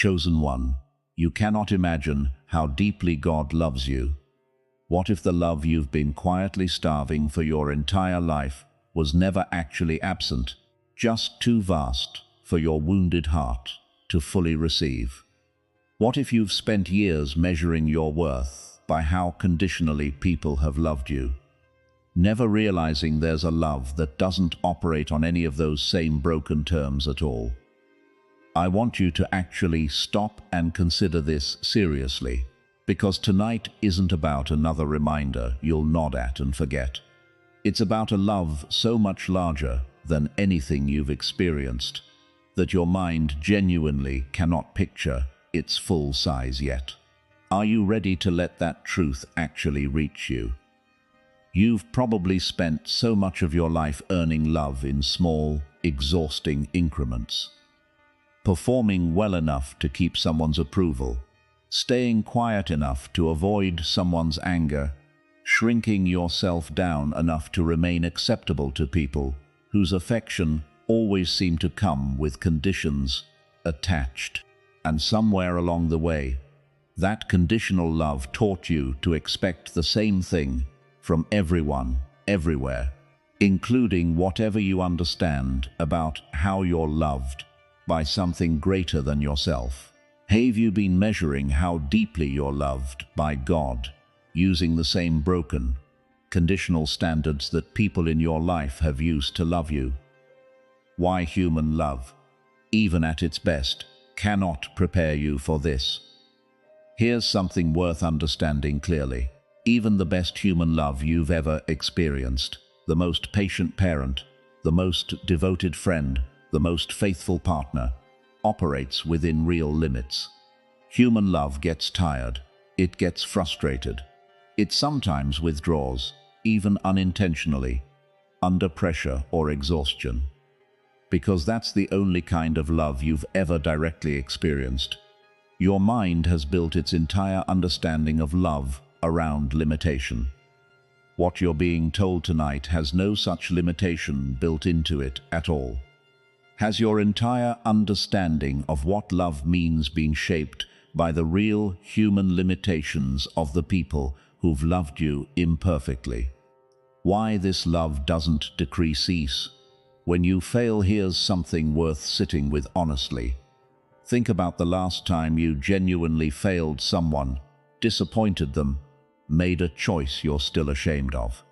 Chosen one, you cannot imagine how deeply God loves you. What if the love you've been quietly starving for your entire life was never actually absent, just too vast for your wounded heart to fully receive? What if you've spent years measuring your worth by how conditionally people have loved you, never realizing there's a love that doesn't operate on any of those same broken terms at all? I want you to actually stop and consider this seriously, because tonight isn't about another reminder you'll nod at and forget. It's about a love so much larger than anything you've experienced that your mind genuinely cannot picture its full size yet. Are you ready to let that truth actually reach you? You've probably spent so much of your life earning love in small, exhausting increments. Performing well enough to keep someone's approval, staying quiet enough to avoid someone's anger, shrinking yourself down enough to remain acceptable to people whose affection always seemed to come with conditions attached. And somewhere along the way, that conditional love taught you to expect the same thing from everyone, everywhere, including whatever you understand about how you're loved by something greater than yourself. Have you been measuring how deeply you're loved by God using the same broken, conditional standards that people in your life have used to love you? Why human love, even at its best, cannot prepare you for this. Here's something worth understanding clearly. Even the best human love you've ever experienced, the most patient parent, the most devoted friend, the most faithful partner, operates within real limits. Human love gets tired, it gets frustrated, it sometimes withdraws, even unintentionally, under pressure or exhaustion. Because that's the only kind of love you've ever directly experienced. Your mind has built its entire understanding of love around limitation. What you're being told tonight has no such limitation built into it at all. Has your entire understanding of what love means been shaped by the real human limitations of the people who've loved you imperfectly? Why this love doesn't cease. When you fail, here's something worth sitting with honestly. Think about the last time you genuinely failed someone, disappointed them, made a choice you're still ashamed of.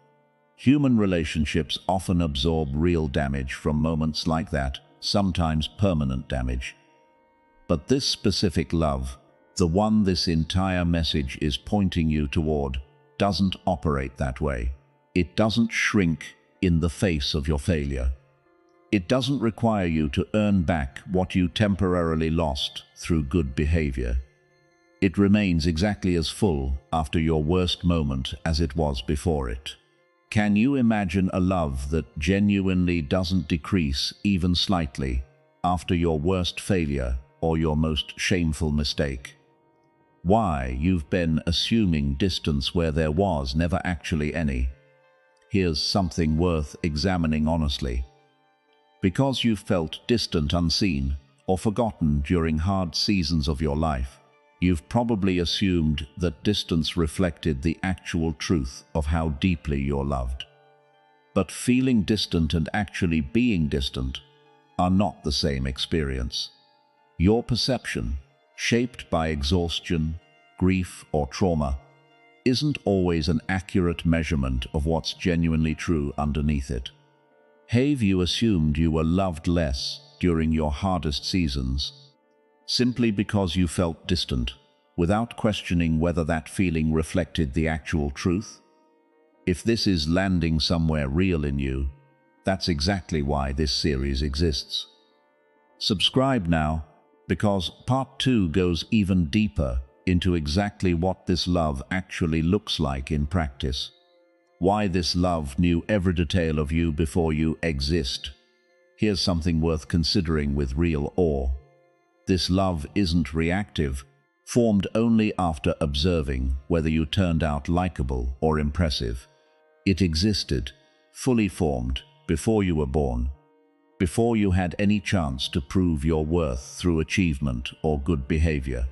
Human relationships often absorb real damage from moments like that, sometimes permanent damage. But this specific love, the one this entire message is pointing you toward, doesn't operate that way. It doesn't shrink in the face of your failure. It doesn't require you to earn back what you temporarily lost through good behavior. It remains exactly as full after your worst moment as it was before it. Can you imagine a love that genuinely doesn't decrease even slightly after your worst failure or your most shameful mistake? Why, you've been assuming distance where there was never actually any. Here's something worth examining honestly. Because you've felt distant, unseen, or forgotten during hard seasons of your life, you've probably assumed that distance reflected the actual truth of how deeply you're loved. But feeling distant and actually being distant are not the same experience. Your perception, shaped by exhaustion, grief, or trauma, isn't always an accurate measurement of what's genuinely true underneath it. Have you assumed you were loved less during your hardest seasons, simply because you felt distant, without questioning whether that feeling reflected the actual truth? If this is landing somewhere real in you, that's exactly why this series exists. Subscribe now, because Part 2 goes even deeper into exactly what this love actually looks like in practice. Why this love knew every detail of you before you exist. Here's something worth considering with real awe. This love isn't reactive, formed only after observing whether you turned out likable or impressive. It existed, fully formed, before you were born. before you had any chance to prove your worth through achievement or good behavior.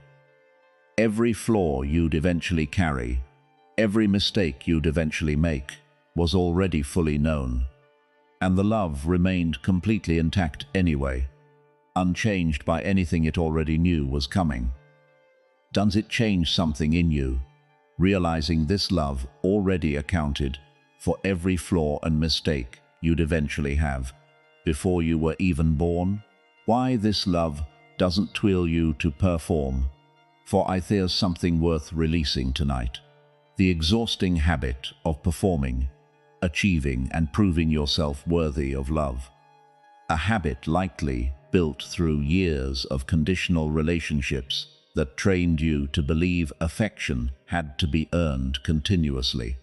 Every flaw you'd eventually carry, every mistake you'd eventually make, was already fully known. And the love remained completely intact anyway, unchanged by anything it already knew was coming. Does it change something in you, realizing this love already accounted for every flaw and mistake you'd eventually have before you were even born? Why this love doesn't twill you to perform? For there's something worth releasing tonight. The exhausting habit of performing, achieving and proving yourself worthy of love. A habit likely built through years of conditional relationships that trained you to believe affection had to be earned continuously.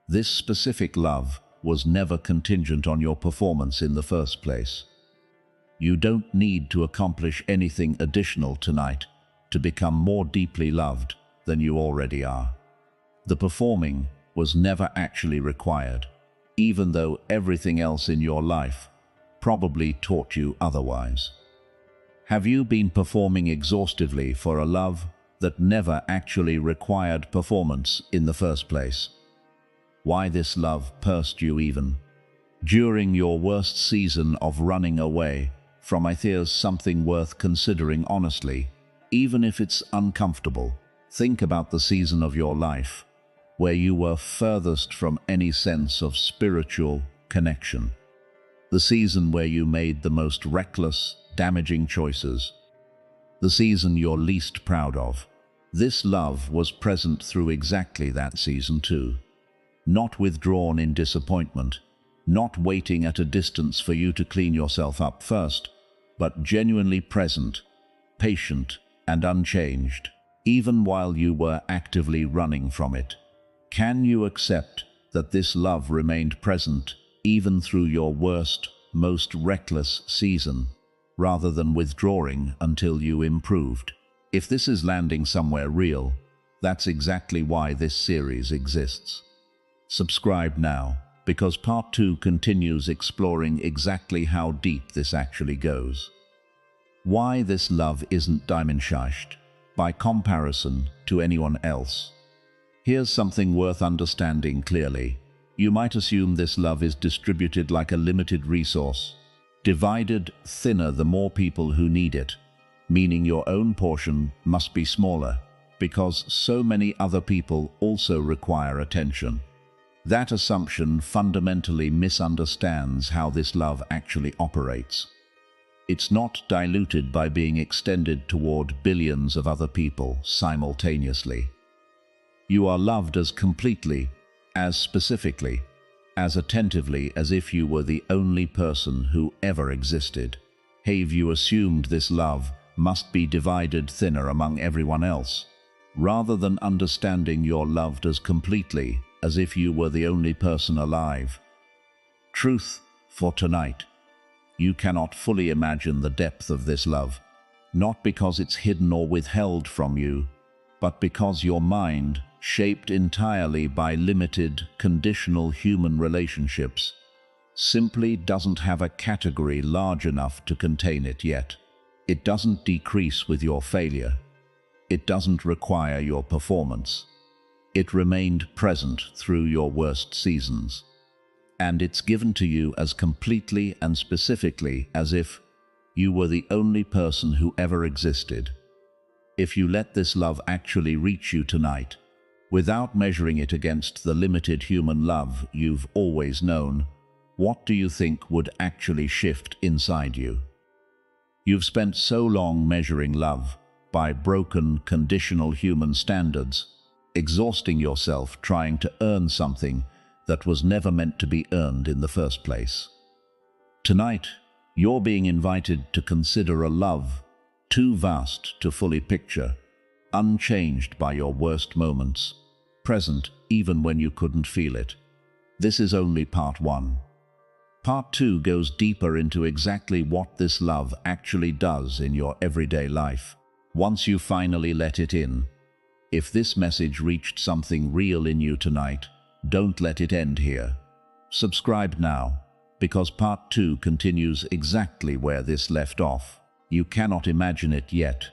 This specific love was never contingent on your performance in the first place. You don't need to accomplish anything additional tonight to become more deeply loved than you already are. The performing was never actually required, even though everything else in your life probably taught you otherwise. Have you been performing exhaustively for a love that never actually required performance in the first place? Why this love pursed you even during your worst season of running away from there's something worth considering honestly, even if it's uncomfortable. Think about the season of your life where you were furthest from any sense of spiritual connection. The season where you made the most reckless, damaging choices. The season you're least proud of. This love was present through exactly that season too. Not withdrawn in disappointment, not waiting at a distance for you to clean yourself up first, but genuinely present, patient and unchanged, even while you were actively running from it. Can you accept that this love remained present even through your worst, most reckless season, rather than withdrawing until you improved? If this is landing somewhere real, that's exactly why this series exists. Subscribe now, because part 2 continues exploring exactly how deep this actually goes. Why this love isn't diminished by comparison to anyone else. Here's something worth understanding clearly. You might assume this love is distributed like a limited resource, divided thinner the more people who need it, meaning your own portion must be smaller, because so many other people also require attention. That assumption fundamentally misunderstands how this love actually operates. It's not diluted by being extended toward billions of other people simultaneously. You are loved as completely, as specifically, as attentively as if you were the only person who ever existed. Have you assumed this love must be divided thinner among everyone else, rather than understanding you're loved as completely as if you were the only person alive? Truth for tonight. You cannot fully imagine the depth of this love, not because it's hidden or withheld from you, but because your mind, shaped entirely by limited, conditional human relationships, simply doesn't have a category large enough to contain it yet. It doesn't decrease with your failure. It doesn't require your performance. It remained present through your worst seasons. And it's given to you as completely and specifically as if you were the only person who ever existed. If you let this love actually reach you tonight, without measuring it against the limited human love you've always known, what do you think would actually shift inside you? You've spent so long measuring love by broken, conditional human standards, exhausting yourself trying to earn something that was never meant to be earned in the first place. Tonight, you're being invited to consider a love too vast to fully picture, unchanged by your worst moments, present even when you couldn't feel it. This is only part 1. Part 2 goes deeper into exactly what this love actually does in your everyday life. Once you finally let it in, if this message reached something real in you tonight, don't let it end here. Subscribe now, because part 2 continues exactly where this left off. You cannot imagine it yet,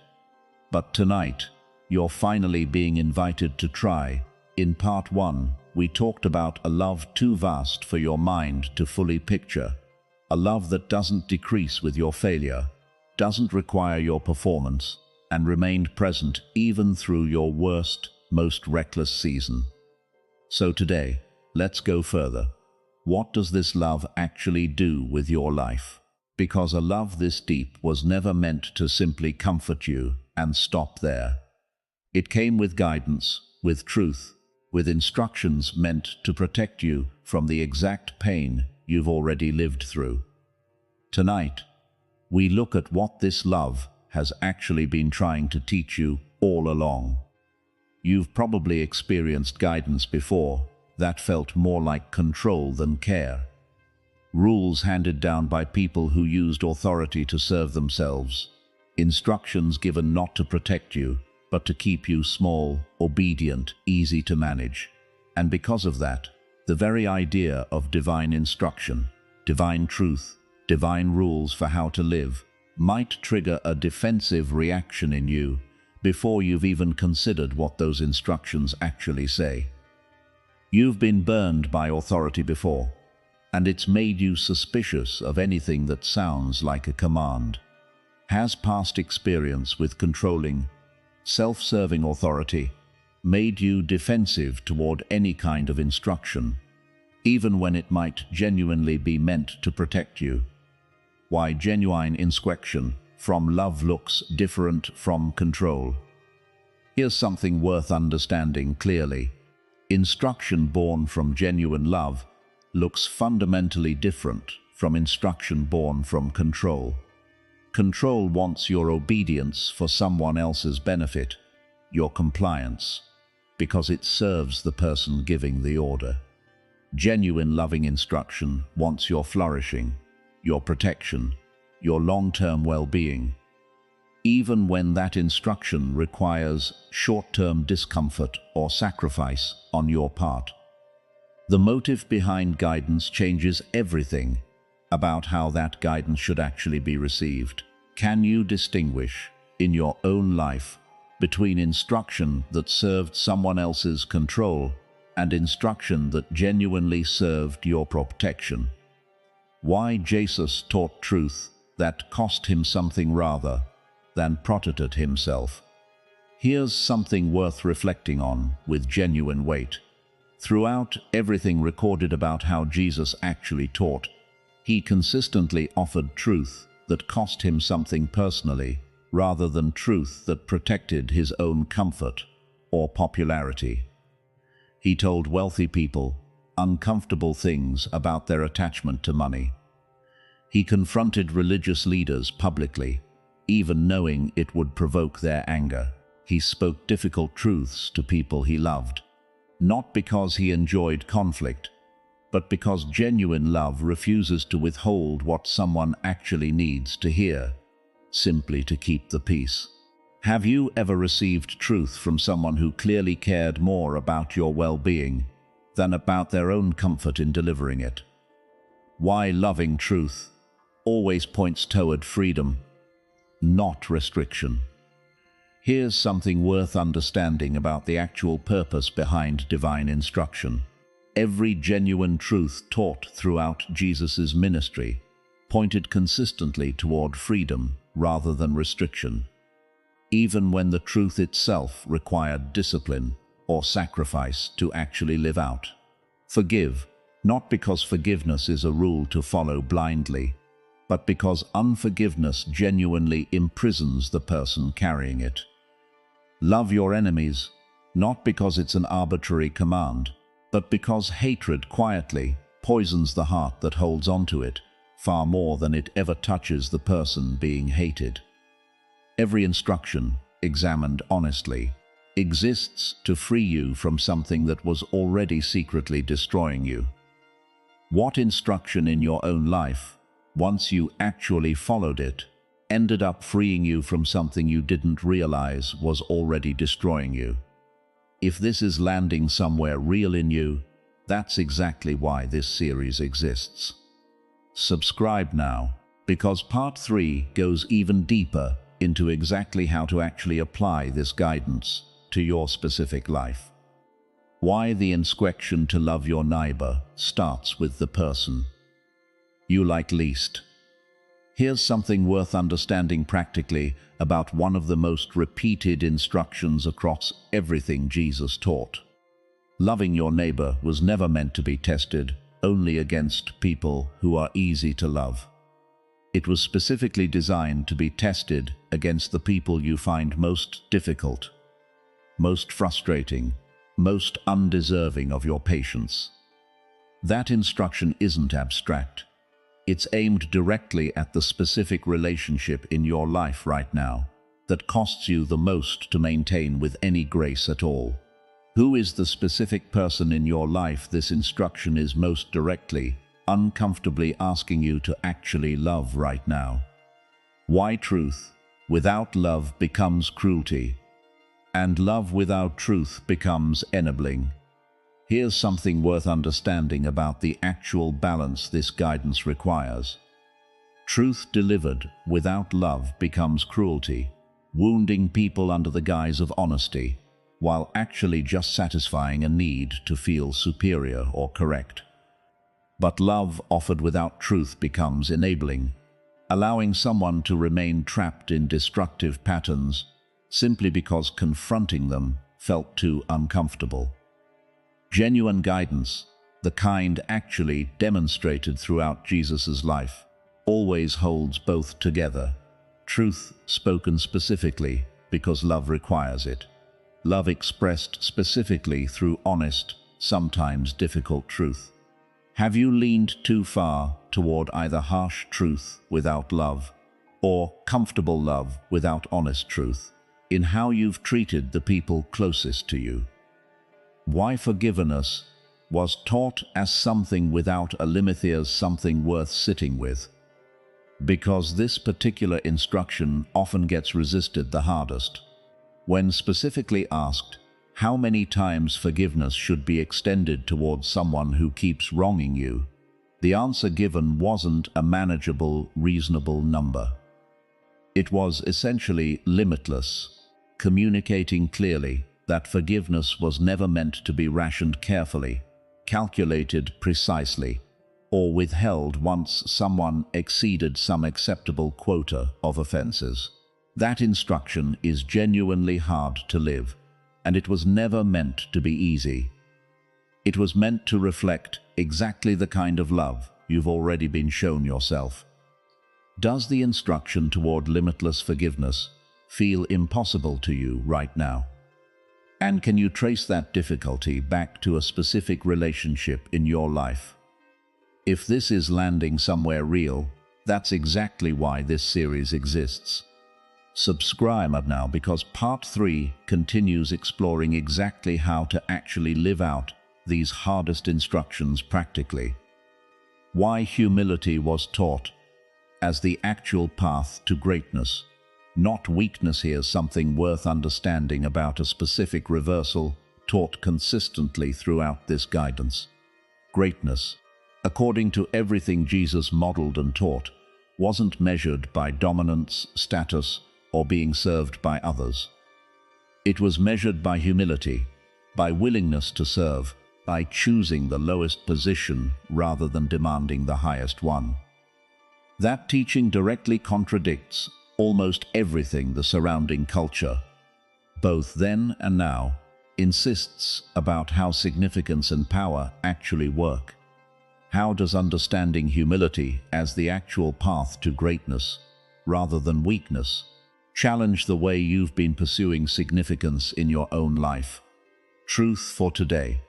but tonight, you're finally being invited to try. In part 1, we talked about a love too vast for your mind to fully picture. A love that doesn't decrease with your failure, doesn't require your performance, and remained present even through your worst, most reckless season. So today, let's go further. What does this love actually do with your life? Because a love this deep was never meant to simply comfort you and stop there. It came with guidance, with truth, with instructions meant to protect you from the exact pain you've already lived through. Tonight, we look at what this love has actually been trying to teach you all along. You've probably experienced guidance before that felt more like control than care. Rules handed down by people who used authority to serve themselves. Instructions given not to protect you, but to keep you small, obedient, easy to manage. And because of that, the very idea of divine instruction, divine truth, divine rules for how to live, might trigger a defensive reaction in you before you've even considered what those instructions actually say. You've been burned by authority before, and it's made you suspicious of anything that sounds like a command. Has past experience with controlling, self-serving authority made you defensive toward any kind of instruction, even when it might genuinely be meant to protect you? Why genuine instruction from love looks different from control. Here's something worth understanding clearly. Instruction born from genuine love looks fundamentally different from instruction born from control. Control wants your obedience for someone else's benefit, your compliance, because it serves the person giving the order. Genuine loving instruction wants your flourishing, your protection, your long-term well-being, even when that instruction requires short-term discomfort or sacrifice on your part. The motive behind guidance changes everything about how that guidance should actually be received. Can you distinguish in your own life between instruction that served someone else's control and instruction that genuinely served your protection? Why Jesus taught truth that cost him something rather than protected himself. Here's something worth reflecting on with genuine weight. Throughout everything recorded about how Jesus actually taught, he consistently offered truth that cost him something personally, rather than truth that protected his own comfort or popularity. He told wealthy people uncomfortable things about their attachment to money. He confronted religious leaders publicly, even knowing it would provoke their anger. He spoke difficult truths to people he loved, not because he enjoyed conflict, but because genuine love refuses to withhold what someone actually needs to hear, simply to keep the peace. Have you ever received truth from someone who clearly cared more about your well-being than about their own comfort in delivering it? Why loving truth always points toward freedom, not restriction. Here's something worth understanding about the actual purpose behind divine instruction. Every genuine truth taught throughout Jesus' ministry pointed consistently toward freedom rather than restriction, even when the truth itself required discipline or sacrifice to actually live out. Forgive, not because forgiveness is a rule to follow blindly, but because unforgiveness genuinely imprisons the person carrying it. Love your enemies, not because it's an arbitrary command, but because hatred quietly poisons the heart that holds onto it, far more than it ever touches the person being hated. Every instruction, examined honestly, exists to free you from something that was already secretly destroying you. What instruction in your own life, once you actually followed it, ended up freeing you from something you didn't realize was already destroying you? If this is landing somewhere real in you, that's exactly why this series exists. Subscribe now, because part 3 goes even deeper into exactly how to actually apply this guidance to your specific life. Why the instruction to love your neighbor starts with the person you like least. Here's something worth understanding practically about one of the most repeated instructions across everything Jesus taught. Loving your neighbor was never meant to be tested only against people who are easy to love. It was specifically designed to be tested against the people you find most difficult, most frustrating, most undeserving of your patience. That instruction isn't abstract. It's aimed directly at the specific relationship in your life right now that costs you the most to maintain with any grace at all. Who is the specific person in your life this instruction is most directly, uncomfortably asking you to actually love right now? Why truth without love becomes cruelty, and love without truth becomes enabling. Here's something worth understanding about the actual balance this guidance requires. Truth delivered without love becomes cruelty, wounding people under the guise of honesty, while actually just satisfying a need to feel superior or correct. But love offered without truth becomes enabling, allowing someone to remain trapped in destructive patterns simply because confronting them felt too uncomfortable. Genuine guidance, the kind actually demonstrated throughout Jesus' life, always holds both together. Truth spoken specifically because love requires it. Love expressed specifically through honest, sometimes difficult truth. Have you leaned too far toward either harsh truth without love or comfortable love without honest truth in how you've treated the people closest to you? Why forgiveness was taught as something without a limit as something worth sitting with. Because this particular instruction often gets resisted the hardest. When specifically asked how many times forgiveness should be extended towards someone who keeps wronging you, the answer given wasn't a manageable, reasonable number. It was essentially limitless, communicating clearly that forgiveness was never meant to be rationed carefully, calculated precisely, or withheld once someone exceeded some acceptable quota of offenses. That instruction is genuinely hard to live, and it was never meant to be easy. It was meant to reflect exactly the kind of love you've already been shown yourself. Does the instruction toward limitless forgiveness feel impossible to you right now? And can you trace that difficulty back to a specific relationship in your life? If this is landing somewhere real, that's exactly why this series exists. Subscribe now, because part 3 continues exploring exactly how to actually live out these hardest instructions practically. Why humility was taught as the actual path to greatness. Not weakness. Here's something worth understanding about a specific reversal taught consistently throughout this guidance. Greatness, according to everything Jesus modeled and taught, wasn't measured by dominance, status, or being served by others. It was measured by humility, by willingness to serve, by choosing the lowest position rather than demanding the highest one. That teaching directly contradicts almost everything the surrounding culture, both then and now, insists about how significance and power actually work. How does understanding humility as the actual path to greatness, rather than weakness, challenge the way you've been pursuing significance in your own life? Truth for today.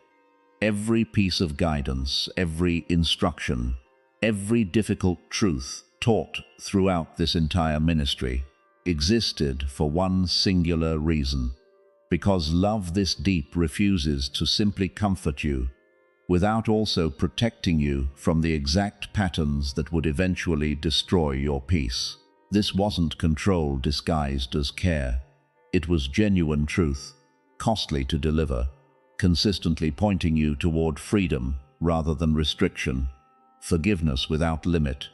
Every piece of guidance, every instruction, every difficult truth taught throughout this entire ministry existed for one singular reason. Because love this deep refuses to simply comfort you without also protecting you from the exact patterns that would eventually destroy your peace. This wasn't control disguised as care. It was genuine truth, costly to deliver, consistently pointing you toward freedom rather than restriction. forgiveness without limit,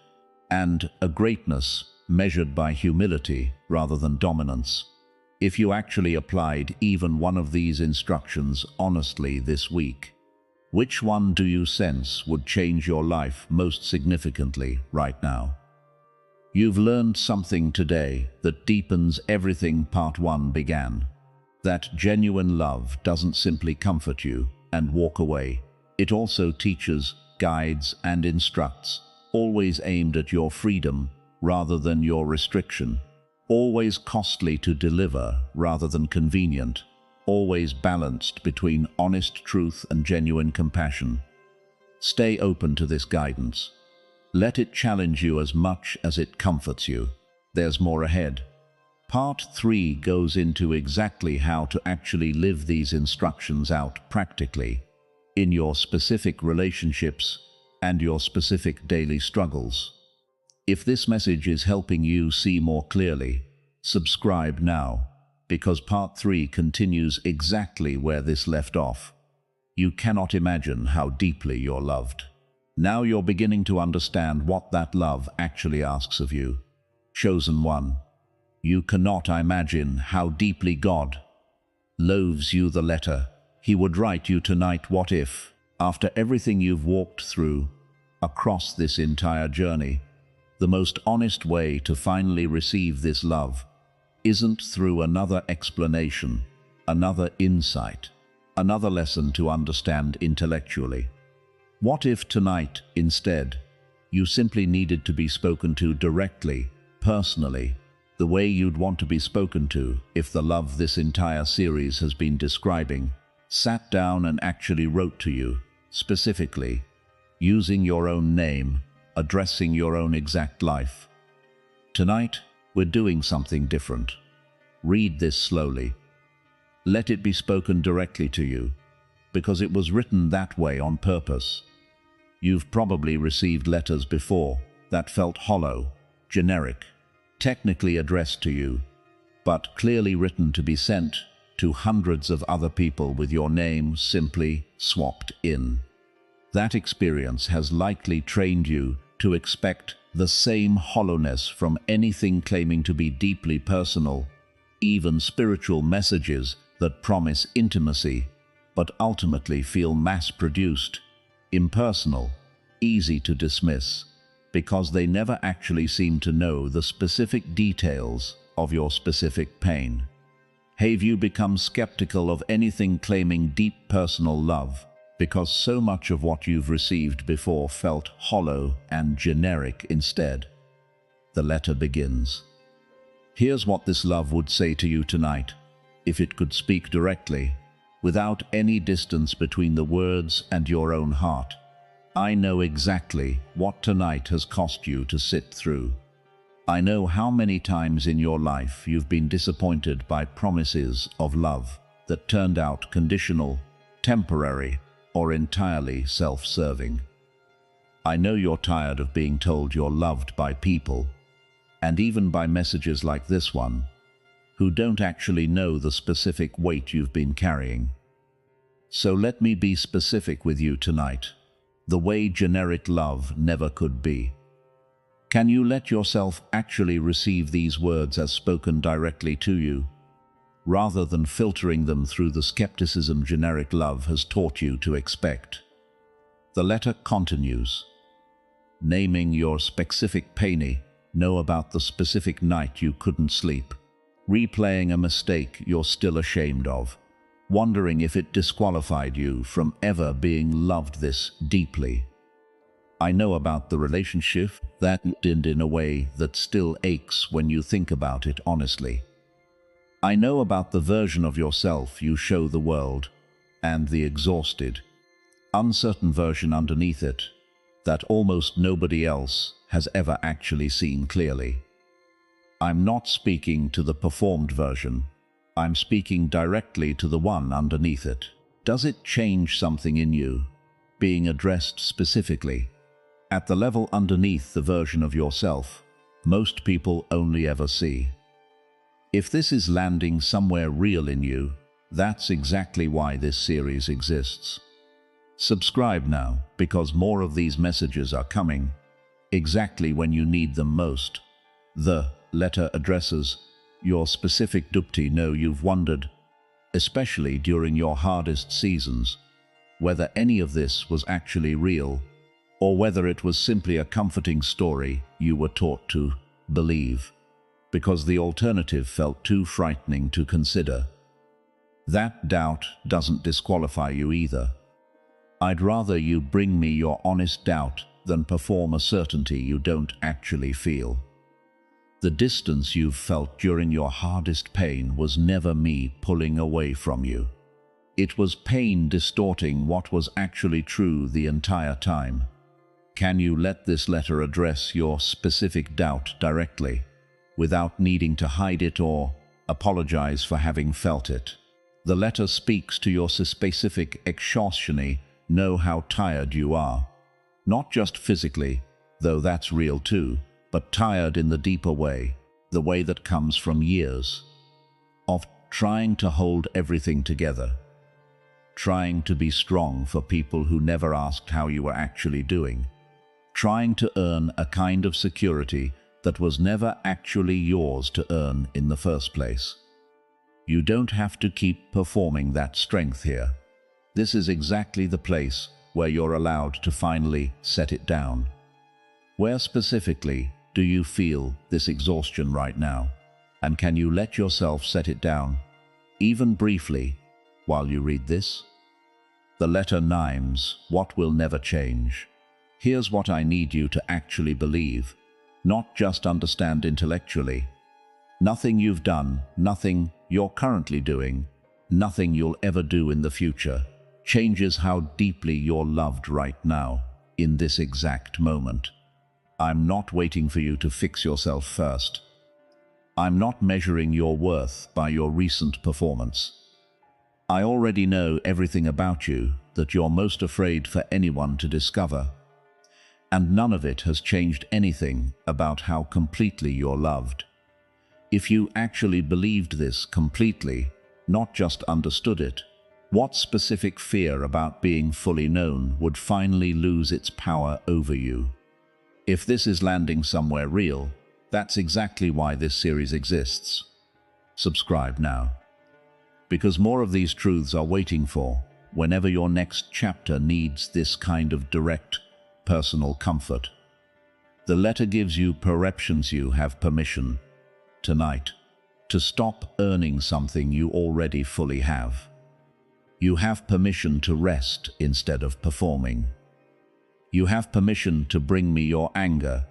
and a greatness measured by humility rather than dominance. If you actually applied even one of these instructions honestly this week, which one do you sense would change your life most significantly right now? You've learned something today that deepens everything Part 1 began. That genuine love doesn't simply comfort you and walk away. It also teaches, guides, and instructs, always aimed at your freedom rather than your restriction, always costly to deliver rather than convenient, always balanced between honest truth and genuine compassion. Stay open to this guidance. Let it challenge you as much as it comforts you. There's more ahead. Part 3 goes into exactly how to actually live these instructions out practically, in your specific relationships and your specific daily struggles. If this message is helping you see more clearly, subscribe now, because Part 3 continues exactly where this left off. You cannot imagine how deeply you're loved. Now you're beginning to understand what that love actually asks of you. Chosen one, you cannot imagine how deeply God loathes you. The letter He would write you tonight. What if, after everything you've walked through, across this entire journey, the most honest way to finally receive this love isn't through another explanation, another insight, another lesson to understand intellectually? What if tonight, instead, you simply needed to be spoken to directly, personally, the way you'd want to be spoken to if the love this entire series has been describing sat down and actually wrote to you, specifically, using your own name, addressing your own exact life? Tonight, we're doing something different. Read this slowly. Let it be spoken directly to you, because it was written that way on purpose. You've probably received letters before that felt hollow, generic, technically addressed to you, but clearly written to be sent to hundreds of other people with your name simply swapped in. That experience has likely trained you to expect the same hollowness from anything claiming to be deeply personal, even spiritual messages that promise intimacy, but ultimately feel mass-produced, impersonal, easy to dismiss, because they never actually seem to know the specific details of your specific pain. Have you become skeptical of anything claiming deep personal love, because so much of what you've received before felt hollow and generic instead? The letter begins. Here's what this love would say to you tonight, if it could speak directly, without any distance between the words and your own heart. I know exactly what tonight has cost you to sit through. I know how many times in your life you've been disappointed by promises of love that turned out conditional, temporary, or entirely self-serving. I know you're tired of being told you're loved by people, and even by messages like this one, who don't actually know the specific weight you've been carrying. So let me be specific with you tonight, the way generic love never could be. Can you let yourself actually receive these words as spoken directly to you, rather than filtering them through the skepticism generic love has taught you to expect? The letter continues, naming your specific pain, know about the specific night you couldn't sleep, replaying a mistake you're still ashamed of, wondering if it disqualified you from ever being loved this deeply. I know about the relationship that ended in a way that still aches when you think about it honestly. I know about the version of yourself you show the world, and the exhausted, uncertain version underneath it that almost nobody else has ever actually seen clearly. I'm not speaking to the performed version. I'm speaking directly to the one underneath it. Does it change something in you, being addressed specifically? At the level underneath the version of yourself, most people only ever see. If this is landing somewhere real in you, that's exactly why this series exists. Subscribe now, because more of these messages are coming exactly when you need them most. The letter addresses your specific dupti. Know you've wondered, especially during your hardest seasons, whether any of this was actually real, or whether it was simply a comforting story you were taught to believe, because the alternative felt too frightening to consider. That doubt doesn't disqualify you either. I'd rather you bring me your honest doubt than perform a certainty you don't actually feel. The distance you've felt during your hardest pain was never me pulling away from you. It was pain distorting what was actually true the entire time. Can you let this letter address your specific doubt directly, without needing to hide it or apologize for having felt it? The letter speaks to your specific exhaustion. Know how tired you are. Not just physically, though that's real too, but tired in the deeper way, the way that comes from years of trying to hold everything together, trying to be strong for people who never asked how you were actually doing, trying to earn a kind of security that was never actually yours to earn in the first place. You don't have to keep performing that strength here. This is exactly the place where you're allowed to finally set it down. Where specifically do you feel this exhaustion right now? And can you let yourself set it down, even briefly, while you read this? The letter names what will never change. Here's what I need you to actually believe, not just understand intellectually. Nothing you've done, nothing you're currently doing, nothing you'll ever do in the future changes how deeply you're loved right now, in this exact moment. I'm not waiting for you to fix yourself first. I'm not measuring your worth by your recent performance. I already know everything about you that you're most afraid for anyone to discover, and none of it has changed anything about how completely you're loved. If you actually believed this completely, not just understood it, what specific fear about being fully known would finally lose its power over you? If this is landing somewhere real, that's exactly why this series exists. Subscribe now, because more of these truths are waiting for whenever your next chapter needs this kind of direct, personal comfort. The letter gives you perceptions. You have permission tonight to stop earning something you already fully have. You have permission to rest instead of performing. You have permission to bring me your anger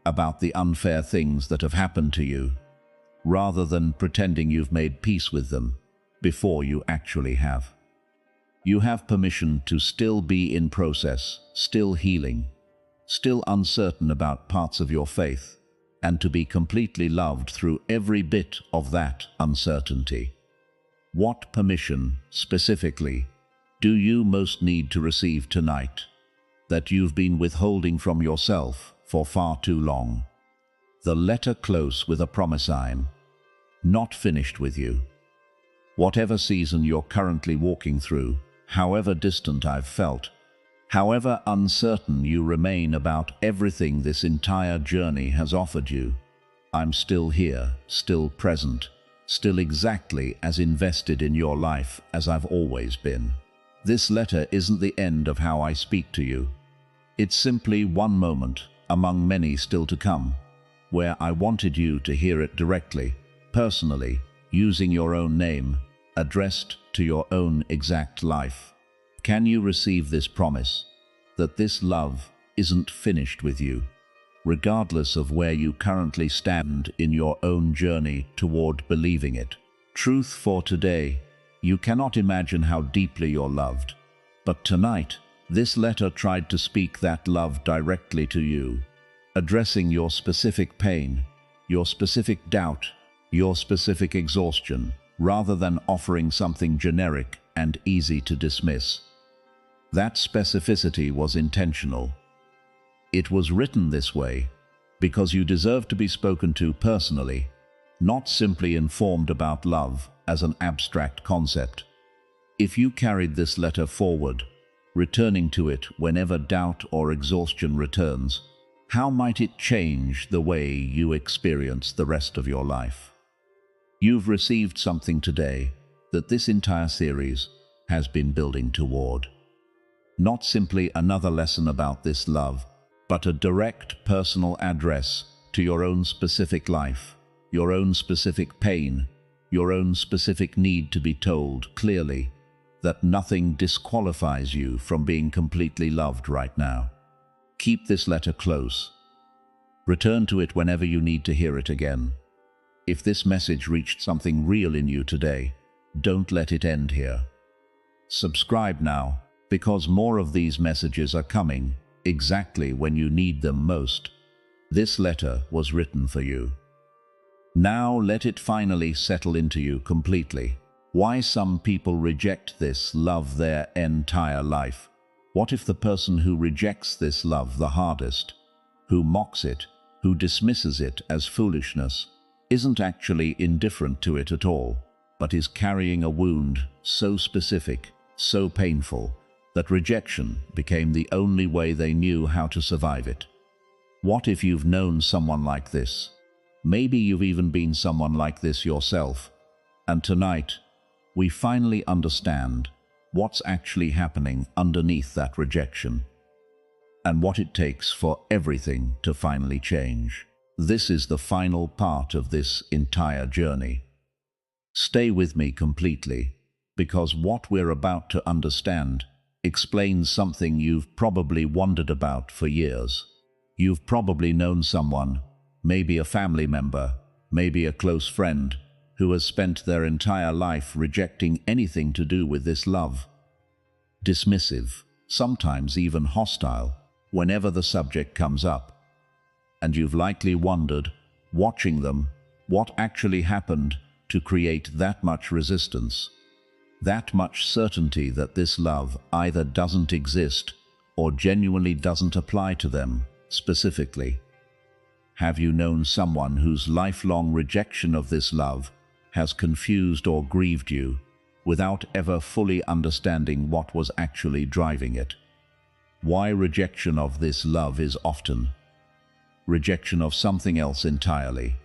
about the unfair things that have happened to you, rather than pretending you've made peace with them before you actually have. You have permission to still be in process, still healing, still uncertain about parts of your faith, and to be completely loved through every bit of that uncertainty. What permission, specifically, do you most need to receive tonight that you've been withholding from yourself for far too long? The letter close with a promise. I'm not finished with you. Whatever season you're currently walking through, however distant I've felt, however uncertain you remain about everything this entire journey has offered you, I'm still here, still present, still exactly as invested in your life as I've always been. This letter isn't the end of how I speak to you. It's simply one moment among many still to come, where I wanted you to hear it directly, personally, using your own name, addressed to your own exact life. Can you receive this promise that this love isn't finished with you, regardless of where you currently stand in your own journey toward believing it? Truth for today: you cannot imagine how deeply you're loved. But tonight, this letter tried to speak that love directly to you, addressing your specific pain, your specific doubt, your specific exhaustion, rather than offering something generic and easy to dismiss. That specificity was intentional. It was written this way because you deserve to be spoken to personally, not simply informed about love as an abstract concept. If you carried this letter forward, returning to it whenever doubt or exhaustion returns, how might it change the way you experience the rest of your life? You've received something today that this entire series has been building toward. Not simply another lesson about this love, but a direct personal address to your own specific life, your own specific pain, your own specific need to be told clearly that nothing disqualifies you from being completely loved right now. Keep this letter close. Return to it whenever you need to hear it again. If this message reached something real in you today, don't let it end here. Subscribe now, because more of these messages are coming exactly when you need them most. This letter was written for you. Now let it finally settle into you completely. Why some people reject this love their entire life. What if the person who rejects this love the hardest, who mocks it, who dismisses it as foolishness, isn't actually indifferent to it at all, but is carrying a wound so specific, so painful, that rejection became the only way they knew how to survive it? What if you've known someone like this? Maybe you've even been someone like this yourself. And tonight, we finally understand what's actually happening underneath that rejection, and what it takes for everything to finally change. This is the final part of this entire journey. Stay with me completely, because what we're about to understand explains something you've probably wondered about for years. You've probably known someone, maybe a family member, maybe a close friend, who has spent their entire life rejecting anything to do with this love. Dismissive, sometimes even hostile, whenever the subject comes up. And you've likely wondered, watching them, what actually happened to create that much resistance, that much certainty that this love either doesn't exist or genuinely doesn't apply to them specifically. Have you known someone whose lifelong rejection of this love has confused or grieved you without ever fully understanding what was actually driving it? Why rejection of this love is often rejection of something else entirely.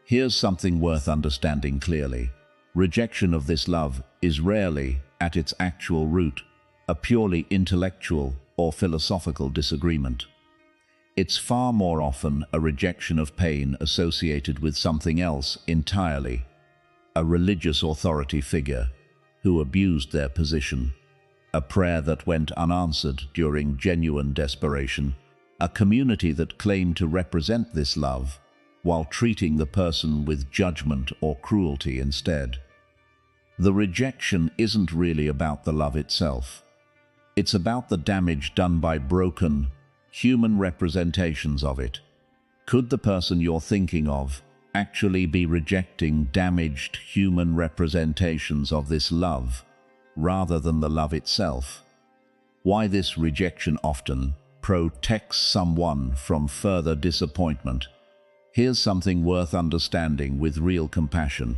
Here's something worth understanding clearly. Rejection of this love is rarely, at its actual root, a purely intellectual or philosophical disagreement. It's far more often a rejection of pain associated with something else entirely. A religious authority figure who abused their position, a prayer that went unanswered during genuine desperation, a community that claimed to represent this love while treating the person with judgment or cruelty instead. The rejection isn't really about the love itself. It's about the damage done by broken, human representations of it. Could the person you're thinking of actually be rejecting damaged human representations of this love, rather than the love itself? Why this rejection often protects someone from further disappointment. Here's something worth understanding with real compassion.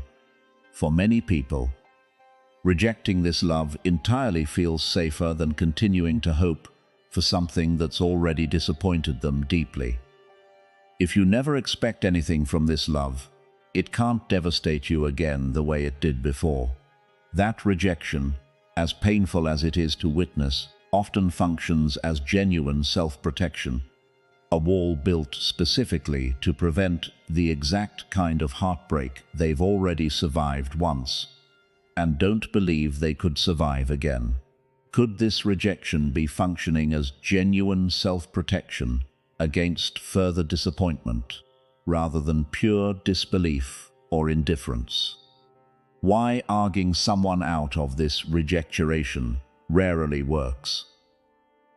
For many people, rejecting this love entirely feels safer than continuing to hope for something that's already disappointed them deeply. If you never expect anything from this love, it can't devastate you again the way it did before. That rejection, as painful as it is to witness, often functions as genuine self-protection, a wall built specifically to prevent the exact kind of heartbreak they've already survived once, and don't believe they could survive again. Could this rejection be functioning as genuine self-protection against further disappointment, rather than pure disbelief or indifference? Why arguing someone out of this rejection rarely works?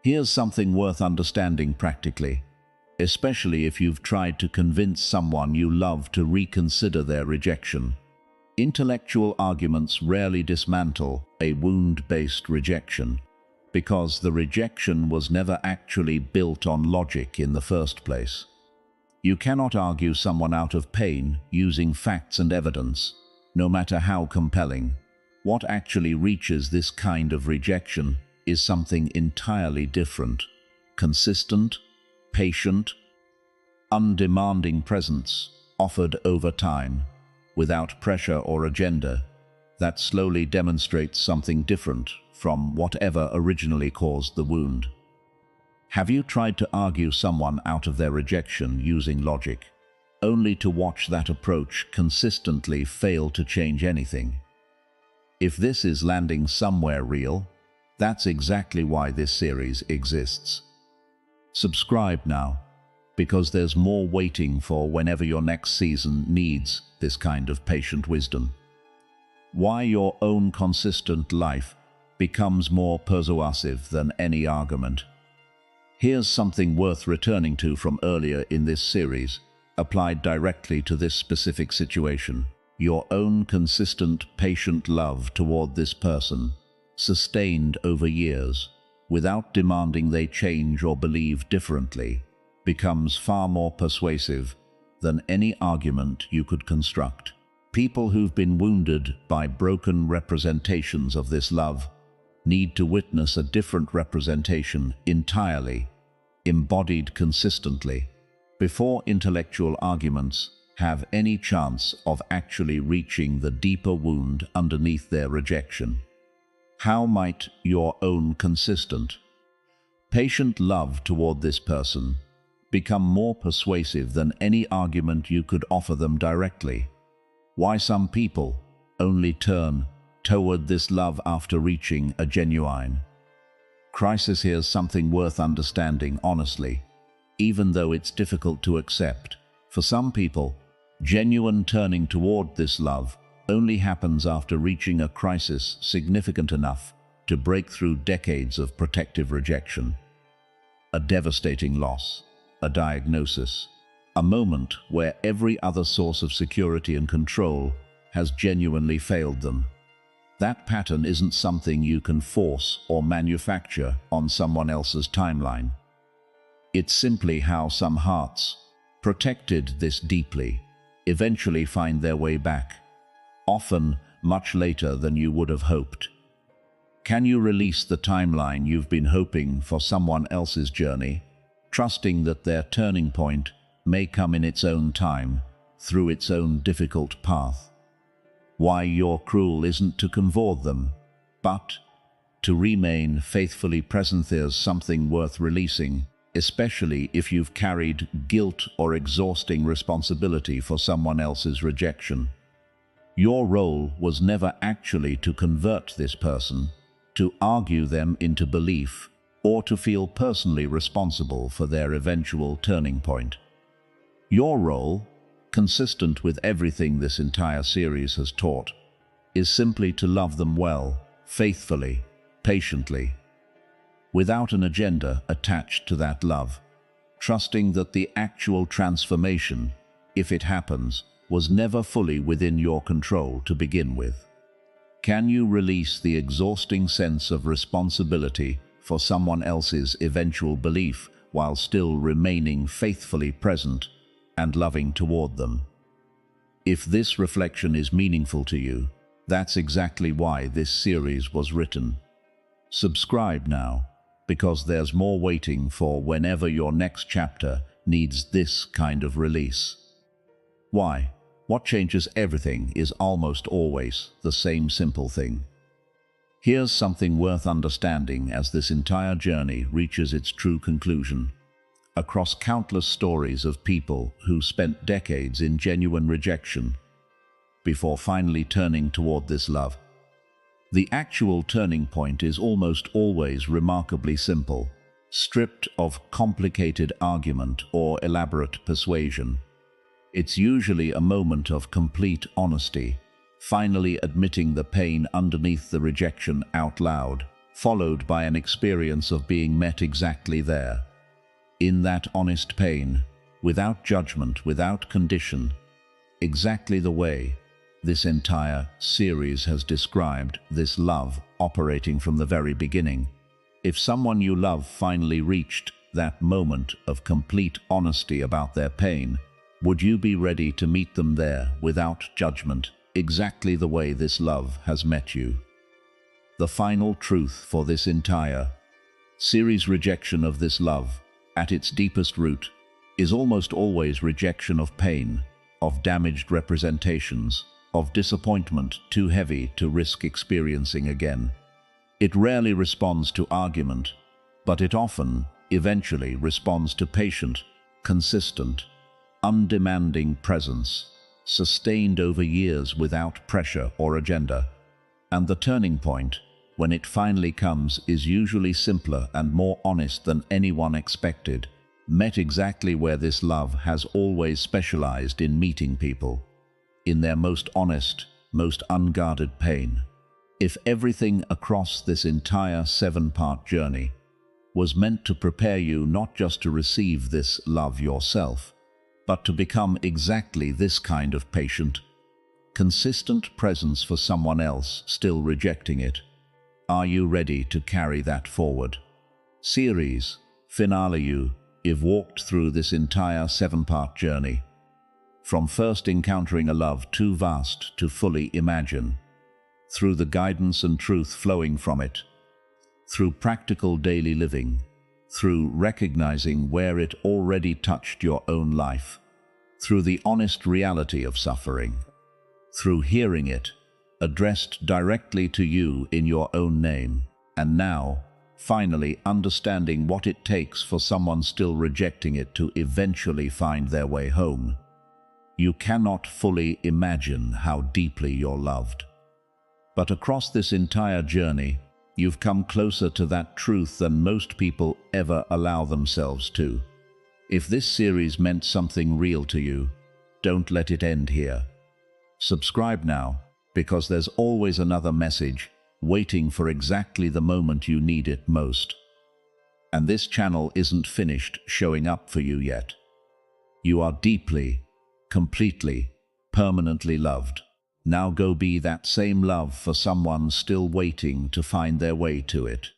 Here's something worth understanding practically, especially if you've tried to convince someone you love to reconsider their rejection. Intellectual arguments rarely dismantle a wound-based rejection, because the rejection was never actually built on logic in the first place. You cannot argue someone out of pain using facts and evidence, no matter how compelling. What actually reaches this kind of rejection is something entirely different. Consistent, patient, undemanding presence offered over time, without pressure or agenda, that slowly demonstrates something different from whatever originally caused the wound. Have you tried to argue someone out of their rejection using logic, only to watch that approach consistently fail to change anything? If this is landing somewhere real, that's exactly why this series exists. Subscribe now, because there's more waiting for whenever your next season needs this kind of patient wisdom. Why your own consistent life becomes more persuasive than any argument. Here's something worth returning to from earlier in this series, applied directly to this specific situation. Your own consistent, patient love toward this person, sustained over years, without demanding they change or believe differently, becomes far more persuasive than any argument you could construct. People who've been wounded by broken representations of this love need to witness a different representation entirely, embodied consistently, before intellectual arguments have any chance of actually reaching the deeper wound underneath their rejection. How might your own consistent, patient love toward this person become more persuasive than any argument you could offer them directly? Why some people only turn toward this love after reaching a genuine crisis. Here's something worth understanding honestly, even though it's difficult to accept. For some people, genuine turning toward this love only happens after reaching a crisis significant enough to break through decades of protective rejection. A devastating loss, a diagnosis, a moment where every other source of security and control has genuinely failed them. That pattern isn't something you can force or manufacture on someone else's timeline. It's simply how some hearts, protected this deeply, eventually find their way back, often much later than you would have hoped. Can you release the timeline you've been hoping for someone else's journey, trusting that their turning point may come in its own time, through its own difficult path? Why your cruel isn't to convert them, but to remain faithfully present. There's something worth releasing, especially if you've carried guilt or exhausting responsibility for someone else's rejection. Your role was never actually to convert this person, to argue them into belief, or to feel personally responsible for their eventual turning point. Your role, consistent with everything this entire series has taught, is simply to love them well, faithfully, patiently, without an agenda attached to that love, trusting that the actual transformation, if it happens, was never fully within your control to begin with. Can you release the exhausting sense of responsibility for someone else's eventual belief while still remaining faithfully present and loving toward them? If this reflection is meaningful to you, that's exactly why this series was written. Subscribe now, because there's more waiting for whenever your next chapter needs this kind of release. Why? What changes everything is almost always the same simple thing. Here's something worth understanding as this entire journey reaches its true conclusion. Across countless stories of people who spent decades in genuine rejection before finally turning toward this love, the actual turning point is almost always remarkably simple, stripped of complicated argument or elaborate persuasion. It's usually a moment of complete honesty, finally admitting the pain underneath the rejection out loud, followed by an experience of being met exactly there, in that honest pain, without judgment, without condition, exactly the way this entire series has described this love operating from the very beginning. If someone you love finally reached that moment of complete honesty about their pain, would you be ready to meet them there without judgment, exactly the way this love has met you? the final truth for this entire series. Rejection of this love, at its deepest root, is almost always rejection of pain, of damaged representations, of disappointment too heavy to risk experiencing again. It rarely responds to argument, but it often, eventually, responds to patient, consistent, undemanding presence, sustained over years without pressure or agenda. And the turning point, when it finally comes, is usually simpler and more honest than anyone expected, met exactly where this love has always specialized in meeting people, in their most honest, most unguarded pain. If everything across this entire 7-part journey was meant to prepare you not just to receive this love yourself, but to become exactly this kind of patient, consistent presence for someone else still rejecting it, are you ready to carry that forward? Series finale. You've walked through this entire 7-part journey, from first encountering a love too vast to fully imagine, through the guidance and truth flowing from it, through practical daily living, through recognizing where it already touched your own life, through the honest reality of suffering, through hearing it addressed directly to you in your own name, and now, finally understanding what it takes for someone still rejecting it to eventually find their way home. You cannot fully imagine how deeply you're loved. But across this entire journey, you've come closer to that truth than most people ever allow themselves to. If this series meant something real to you, don't let it end here. Subscribe now, because there's always another message waiting for exactly the moment you need it most. And this channel isn't finished showing up for you yet. You are deeply, completely, permanently loved. Now go be that same love for someone still waiting to find their way to it.